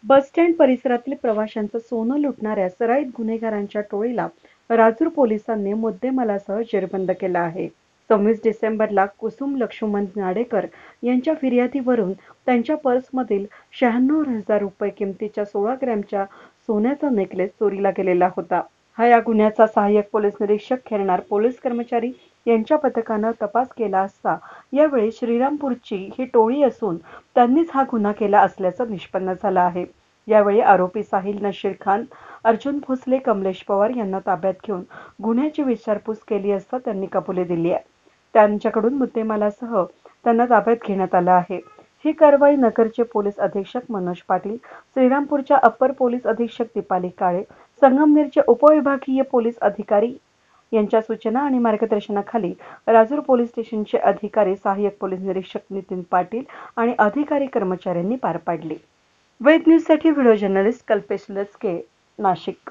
Bus stand परिसरातील प्रवाशांचं सोनं लुटणाऱ्या सराईत गुन्हेगारांच्या टोळीला राजूर पोलिसांनी मुद्देमालासह जेरबंद केलं आहे. 26 डिसेंबरला कुसुम लक्ष्मण नाडेकर यांच्या फिर्यादीवरून त्यांच्या पर्समधील 96,000 रुपये किमतीच्या 16 ग्रॅमच्या सोन्याचा नेकलेस चोरीला गेलेला होता. या गुन्ह्याचा सहाय्यक पोलीस निरीक्षक खैरनार पोलीस कर्मचारी यांच्या पथकानं तपास केला असता यावेळी श्रीरामपूरची ही टोळी असून त्यांनीच हा गुन्हा केला असल्याचं निष्पन्न झालं आहे. यावेळी आरोपी साहिल नशीर खान, अर्जुन भोसले, कमलेश पवार यांना ताब्यात घेऊन गुन्ह्याची विचारपूस केली असता त्यांनी कबुली दिली आहे. त्यांच्याकडून मुद्देमालासह त्यांना ताब्यात घेण्यात आलं आहे. ही कारवाई नगरचे पोलीस अधीक्षक मनोज पाटील, श्रीरामपूरच्या अप्पर पोलीस अधीक्षक दीपाली काळे, संगमनेरचे उपविभागीय पोलीस अधिकारी यांच्या सूचना आणि मार्गदर्शनाखाली राजूर पोलीस स्टेशनचे अधिकारी, सहाय्यक पोलीस निरीक्षक नितीन पाटील आणि अधिकारी कर्मचाऱ्यांनी पार पाडली. वेद न्यूजसाठी व्हिडिओ जर्नलिस्ट कल्पेश लचके, नाशिक.